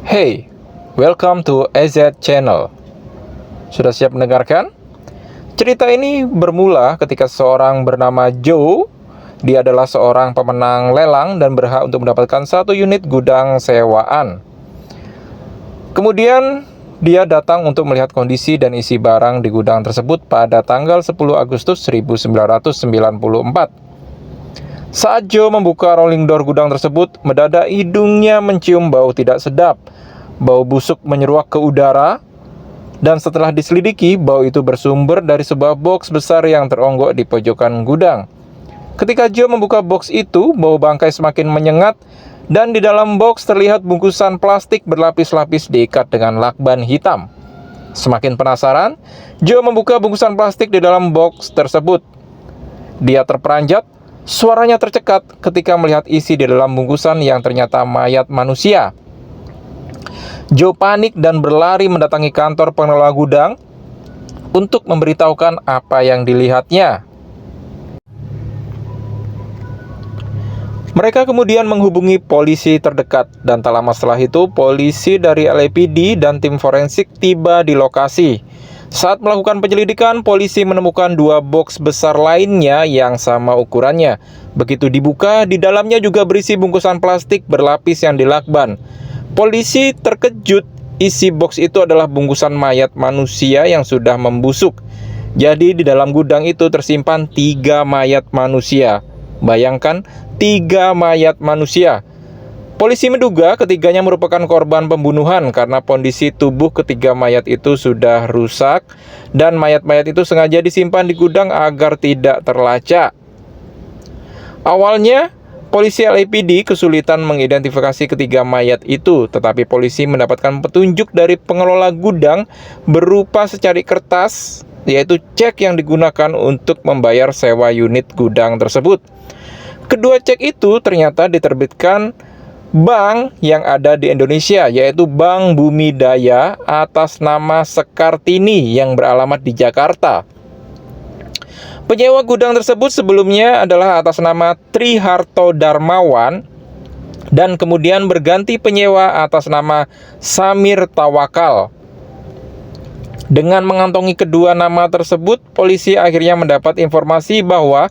Hey, welcome to AZ Channel. Sudah siap mendengarkan? Cerita ini bermula ketika seorang bernama Joe. Dia adalah seorang pemenang lelang dan berhak untuk mendapatkan satu unit gudang sewaan. Kemudian dia datang untuk melihat kondisi dan isi barang di gudang tersebut pada tanggal 10 Agustus 1994. Saat Joe membuka rolling door gudang tersebut, mendadak hidungnya mencium bau tidak sedap. Bau busuk menyeruak ke udara, dan setelah diselidiki, bau itu bersumber dari sebuah box besar yang teronggok di pojokan gudang. Ketika Joe membuka box itu, bau bangkai semakin menyengat, dan di dalam box terlihat bungkusan plastik berlapis-lapis diikat dengan lakban hitam. Semakin penasaran, Joe membuka bungkusan plastik di dalam box tersebut. Dia terperanjat. Suaranya tercekat ketika melihat isi di dalam bungkusan yang ternyata mayat manusia. Joe panik dan berlari mendatangi kantor pengelola gudang untuk memberitahukan apa yang dilihatnya. Mereka kemudian menghubungi polisi terdekat, dan tak lama setelah itu polisi dari LAPD dan tim forensik tiba di lokasi. Saat melakukan penyelidikan, polisi menemukan dua box besar lainnya yang sama ukurannya. Begitu dibuka, di dalamnya juga berisi bungkusan plastik berlapis yang dilakban. Polisi terkejut, isi box itu adalah bungkusan mayat manusia yang sudah membusuk. Jadi di dalam gudang itu tersimpan 3 mayat manusia. Bayangkan, 3 mayat manusia. Polisi menduga ketiganya merupakan korban pembunuhan karena kondisi tubuh ketiga mayat itu sudah rusak dan mayat-mayat itu sengaja disimpan di gudang agar tidak terlacak. Awalnya, polisi LAPD kesulitan mengidentifikasi ketiga mayat itu, tetapi polisi mendapatkan petunjuk dari pengelola gudang berupa secari kertas, yaitu cek yang digunakan untuk membayar sewa unit gudang tersebut. Kedua cek itu ternyata diterbitkan bank yang ada di Indonesia, yaitu Bank Bumi Daya atas nama Sekartini yang beralamat di Jakarta. Penyewa gudang tersebut sebelumnya adalah atas nama Triharto Darmawan dan kemudian berganti penyewa atas nama Samir Tawakal. Dengan mengantongi kedua nama tersebut, polisi akhirnya mendapat informasi bahwa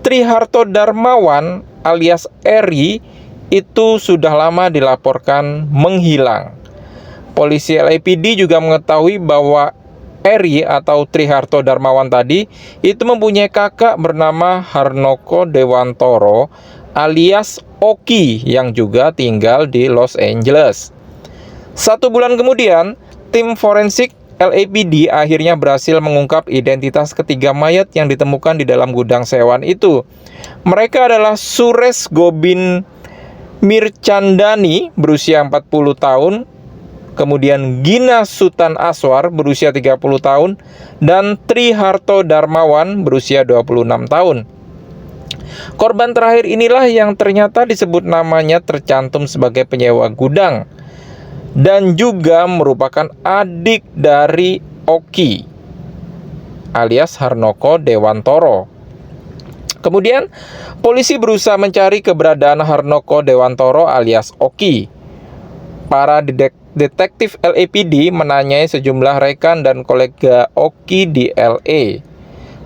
Triharto Darmawan alias Eri itu sudah lama dilaporkan menghilang. Polisi LAPD juga mengetahui bahwa Eri atau Triharto Darmawan tadi itu mempunyai kakak bernama Harnoko Dewantoro alias Oki yang juga tinggal di Los Angeles. 1 bulan kemudian, tim forensik LAPD akhirnya berhasil mengungkap identitas ketiga mayat yang ditemukan di dalam gudang sewaan itu. Mereka adalah Suresh Gobin Mirchandani berusia 40 tahun, kemudian Gina Sutan Aswar berusia 30 tahun, dan Triharto Darmawan berusia 26 tahun. Korban terakhir inilah yang ternyata disebut namanya tercantum sebagai penyewa gudang dan juga merupakan adik dari Oki alias Harnoko Dewantoro. Kemudian, polisi berusaha mencari keberadaan Harnoko Dewantoro alias Oki. Para detektif LAPD menanyai sejumlah rekan dan kolega Oki di LA.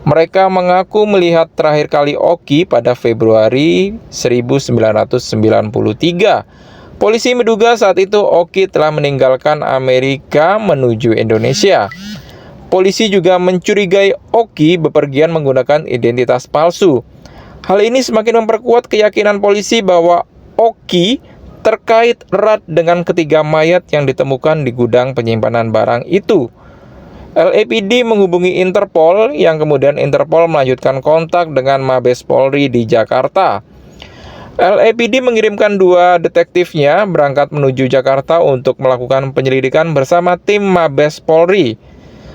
Mereka mengaku melihat terakhir kali Oki pada Februari 1993. Polisi menduga saat itu Oki telah meninggalkan Amerika menuju Indonesia. Polisi juga mencurigai Oki bepergian menggunakan identitas palsu. Hal ini semakin memperkuat keyakinan polisi bahwa Oki terkait erat dengan ketiga mayat yang ditemukan di gudang penyimpanan barang itu. LAPD menghubungi Interpol, yang kemudian Interpol melanjutkan kontak dengan Mabes Polri di Jakarta. LAPD mengirimkan 2 detektifnya berangkat menuju Jakarta untuk melakukan penyelidikan bersama tim Mabes Polri.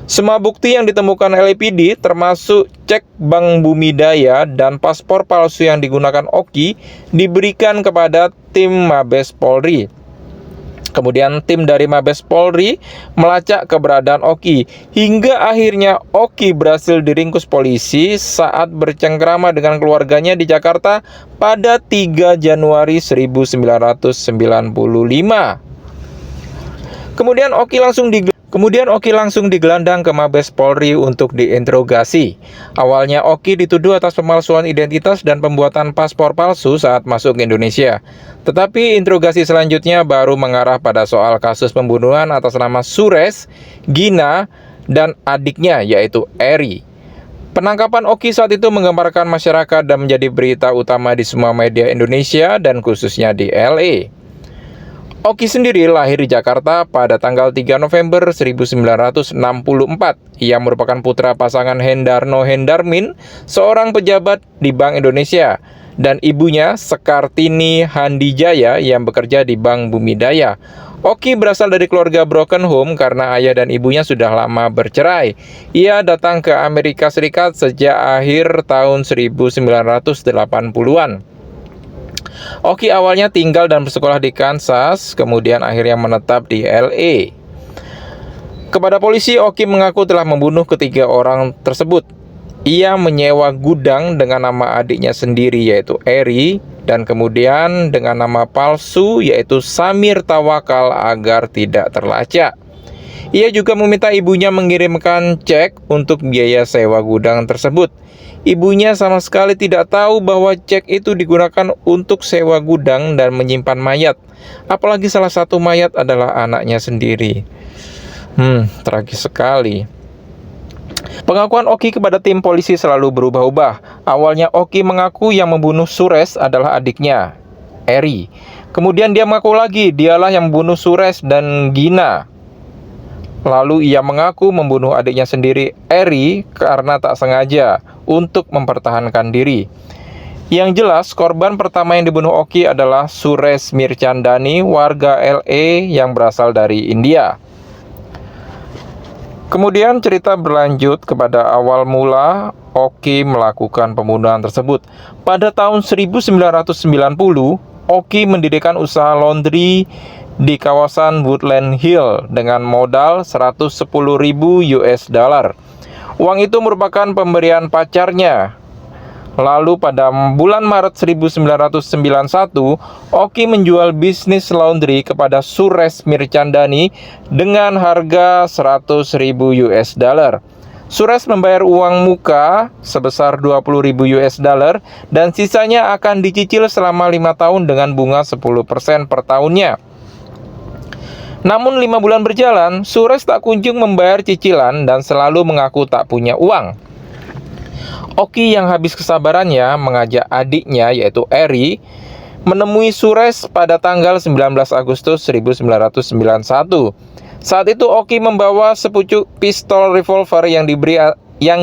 Semua bukti yang ditemukan LAPD termasuk cek Bank Bumi Daya dan paspor palsu yang digunakan Oki diberikan kepada tim Mabes Polri. Kemudian tim dari Mabes Polri melacak keberadaan Oki hingga akhirnya Oki berhasil diringkus polisi saat bercengkrama dengan keluarganya di Jakarta pada 3 Januari 1995. Kemudian Oki langsung digelandang ke Mabes Polri untuk diinterogasi. Awalnya Oki dituduh atas pemalsuan identitas dan pembuatan paspor palsu saat masuk ke Indonesia. Tetapi interogasi selanjutnya baru mengarah pada soal kasus pembunuhan atas nama Suresh, Gina, dan adiknya yaitu Eri. Penangkapan Oki saat itu menggemparkan masyarakat dan menjadi berita utama di semua media Indonesia dan khususnya di LA. Oki sendiri lahir di Jakarta pada tanggal 3 November 1964. Ia merupakan putra pasangan Hendarno Hendarmin, seorang pejabat di Bank Indonesia, dan ibunya Sekartini Handijaya yang bekerja di Bank Bumidaya. Oki berasal dari keluarga broken home karena ayah dan ibunya sudah lama bercerai. Ia datang ke Amerika Serikat sejak akhir tahun 1980-an. Oki awalnya tinggal dan bersekolah di Kansas, kemudian akhirnya menetap di LA. Kepada polisi, Oki mengaku telah membunuh ketiga orang tersebut. Ia menyewa gudang dengan nama adiknya sendiri yaitu Eri, dan kemudian dengan nama palsu yaitu Samir Tawakal agar tidak terlacak. Ia juga meminta ibunya mengirimkan cek untuk biaya sewa gudang tersebut. Ibunya sama sekali tidak tahu bahwa cek itu digunakan untuk sewa gudang dan menyimpan mayat. Apalagi salah satu mayat adalah anaknya sendiri. Tragis sekali. Pengakuan Oki kepada tim polisi selalu berubah-ubah. Awalnya Oki mengaku yang membunuh Suresh adalah adiknya, Eri. Kemudian dia mengaku lagi dialah yang membunuh Suresh dan Gina. Lalu ia mengaku membunuh adiknya sendiri, Eri, karena tak sengaja untuk mempertahankan diri. Yang jelas, korban pertama yang dibunuh Oki adalah Suresh Mirchandani, warga LA yang berasal dari India. Kemudian cerita berlanjut kepada awal mula Oki melakukan pembunuhan tersebut. Pada tahun 1990, Oki mendirikan usaha laundry di kawasan Woodland Hill dengan modal 110.000 US dollar. Uang itu merupakan pemberian pacarnya. Lalu pada bulan Maret 1991, Oki menjual bisnis laundry kepada Suresh Mirchandani dengan harga 100.000 US dollar. Suresh membayar uang muka sebesar 20.000 US dollar dan sisanya akan dicicil selama 5 tahun dengan bunga 10% per tahunnya. Namun 5 bulan berjalan, Suresh tak kunjung membayar cicilan dan selalu mengaku tak punya uang. Oki yang habis kesabarannya mengajak adiknya yaitu Eri menemui Suresh pada tanggal 19 Agustus 1991. Saat itu Oki membawa sepucuk pistol revolver yang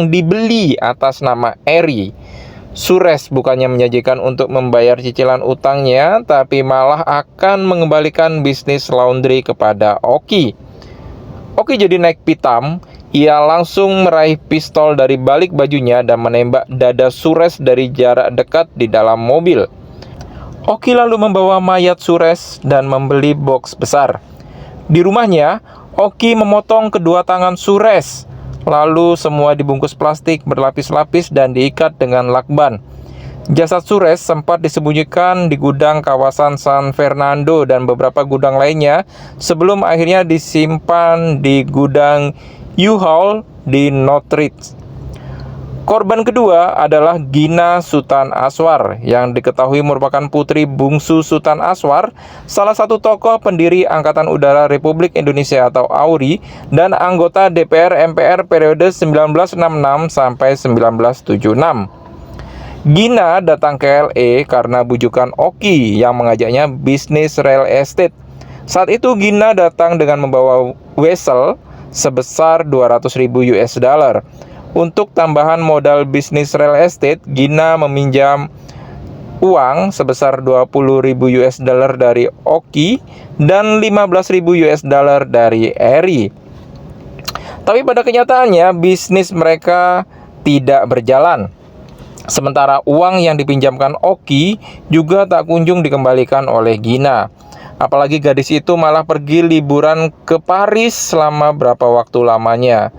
dibeli atas nama Eri. Suresh bukannya menjanjikan untuk membayar cicilan utangnya, tapi malah akan mengembalikan bisnis laundry kepada Oki. Oki jadi naik pitam. Ia langsung meraih pistol dari balik bajunya dan menembak dada Suresh dari jarak dekat di dalam mobil. Oki lalu membawa mayat Suresh dan membeli box besar. Di rumahnya, Oki memotong kedua tangan Suresh. Lalu semua dibungkus plastik berlapis-lapis dan diikat dengan lakban. Jasad Suresh sempat disembunyikan di gudang kawasan San Fernando dan beberapa gudang lainnya sebelum akhirnya disimpan di gudang U-Haul di Northridge. Korban kedua adalah Gina Sultan Aswar yang diketahui merupakan putri bungsu Sultan Aswar, salah satu tokoh pendiri Angkatan Udara Republik Indonesia atau AURI dan anggota DPR MPR periode 1966 sampai 1976. Gina datang ke LA karena bujukan Oki yang mengajaknya bisnis real estate. Saat itu Gina datang dengan membawa wesel sebesar 200.000 US dollar. Untuk tambahan modal bisnis real estate, Gina meminjam uang sebesar 20.000 US dollar dari Oki dan 15.000 US dollar dari Eri. Tapi pada kenyataannya bisnis mereka tidak berjalan. Sementara uang yang dipinjamkan Oki juga tak kunjung dikembalikan oleh Gina. Apalagi gadis itu malah pergi liburan ke Paris selama berapa waktu lamanya.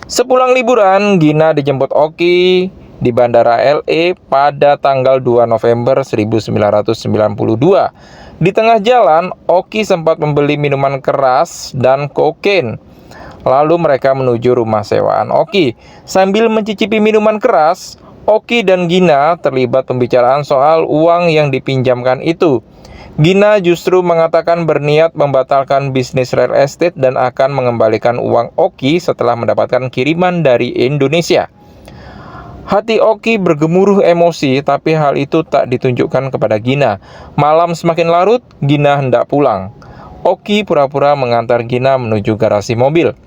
Sepulang liburan, Gina dijemput Oki di Bandara LA pada tanggal 2 November 1992. Di tengah jalan, Oki sempat membeli minuman keras dan kokain. Lalu mereka menuju rumah sewaan Oki. Sambil mencicipi minuman keras, Oki dan Gina terlibat pembicaraan soal uang yang dipinjamkan itu. Gina justru mengatakan berniat membatalkan bisnis real estate dan akan mengembalikan uang Oki setelah mendapatkan kiriman dari Indonesia. Hati Oki bergemuruh emosi, tapi hal itu tak ditunjukkan kepada Gina. Malam semakin larut, Gina hendak pulang. Oki pura-pura mengantar Gina menuju garasi mobil.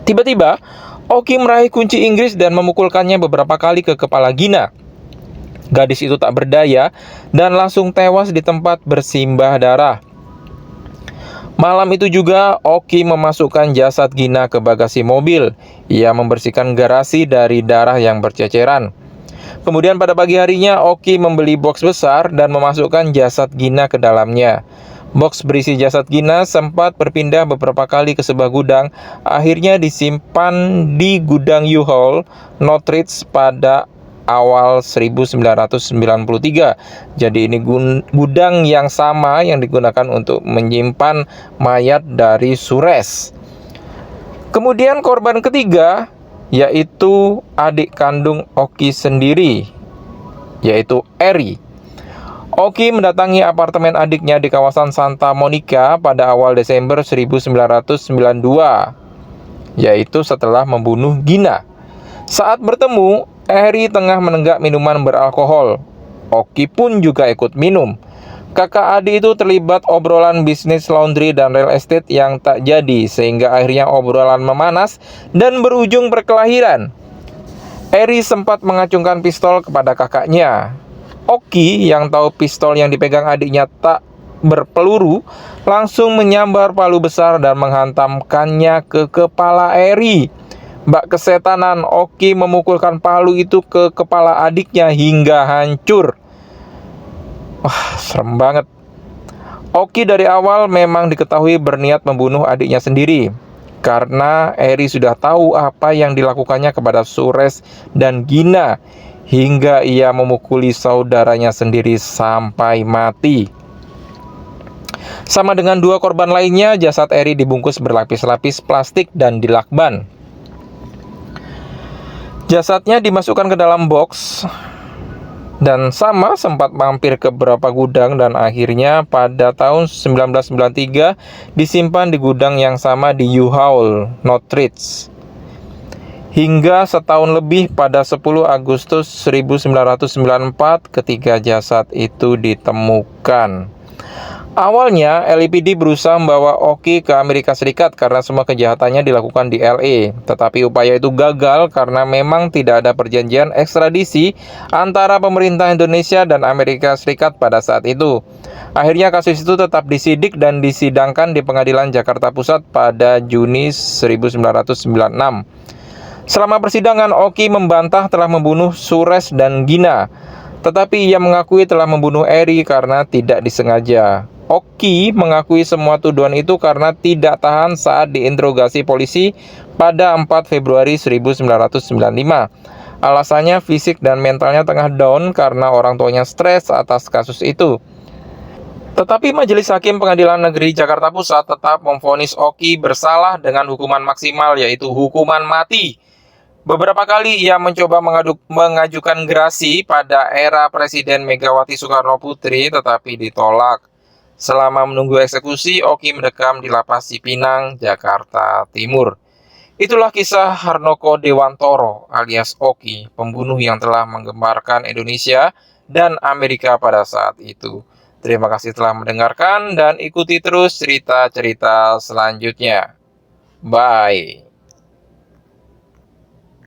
Tiba-tiba, Oki meraih kunci Inggris dan memukulkannya beberapa kali ke kepala Gina. Gadis itu tak berdaya dan langsung tewas di tempat bersimbah darah. Malam itu juga, Oki memasukkan jasad Gina ke bagasi mobil. Ia membersihkan garasi dari darah yang berceceran. Kemudian pada pagi harinya, Oki membeli box besar dan memasukkan jasad Gina ke dalamnya. Box berisi jasad Gina sempat berpindah beberapa kali ke sebuah gudang. Akhirnya disimpan di gudang U-Haul Northridge pada awal 1993. Jadi ini gudang yang sama yang digunakan untuk menyimpan mayat dari Sures. Kemudian korban ketiga yaitu adik kandung Oki sendiri, yaitu Eri. Oki mendatangi apartemen adiknya di kawasan Santa Monica pada awal Desember 1992, yaitu setelah membunuh Gina. Saat bertemu, Eri tengah menenggak minuman beralkohol. Oki pun juga ikut minum. Kakak adik itu terlibat obrolan bisnis laundry dan real estate yang tak jadi, sehingga akhirnya obrolan memanas dan berujung perkelahian. Eri sempat mengacungkan pistol kepada kakaknya. Oki yang tahu pistol yang dipegang adiknya tak berpeluru, langsung menyambar palu besar dan menghantamkannya ke kepala Eri. Bak kesetanan, Oki memukulkan palu itu ke kepala adiknya hingga hancur. Wah, serem banget. Oki dari awal memang diketahui berniat membunuh adiknya sendiri, karena Eri sudah tahu apa yang dilakukannya kepada Sures dan Gina, hingga ia memukuli saudaranya sendiri sampai mati. Sama dengan dua korban lainnya, jasad Eri dibungkus berlapis-lapis plastik dan dilakban. Jasadnya dimasukkan ke dalam box dan sama sempat mampir ke beberapa gudang dan akhirnya pada tahun 1993 disimpan di gudang yang sama di U-Haul Northridge. Hingga setahun lebih pada 10 Agustus 1994 ketika jasad itu ditemukan. Awalnya, LAPD berusaha membawa Oki ke Amerika Serikat karena semua kejahatannya dilakukan di LA. Tetapi upaya itu gagal karena memang tidak ada perjanjian ekstradisi antara pemerintah Indonesia dan Amerika Serikat pada saat itu. Akhirnya kasus itu tetap disidik dan disidangkan di Pengadilan Jakarta Pusat pada Juni 1996. Selama persidangan, Oki membantah telah membunuh Sures dan Gina. Tetapi ia mengakui telah membunuh Eri karena tidak disengaja. Oki mengakui semua tuduhan itu karena tidak tahan saat diinterogasi polisi pada 4 Februari 1995. Alasannya fisik dan mentalnya tengah down karena orang tuanya stres atas kasus itu. Tetapi Majelis Hakim Pengadilan Negeri Jakarta Pusat tetap memvonis Oki bersalah dengan hukuman maksimal, yaitu hukuman mati. Beberapa kali ia mencoba mengajukan gerasi pada era Presiden Megawati Soekarno Putri, tetapi ditolak. Selama menunggu eksekusi, Oki mendekam di Lapas Cipinang, Jakarta Timur. Itulah kisah Harnoko Dewantoro alias Oki, pembunuh yang telah menggemparkan Indonesia dan Amerika pada saat itu. Terima kasih telah mendengarkan dan ikuti terus cerita-cerita selanjutnya. Bye.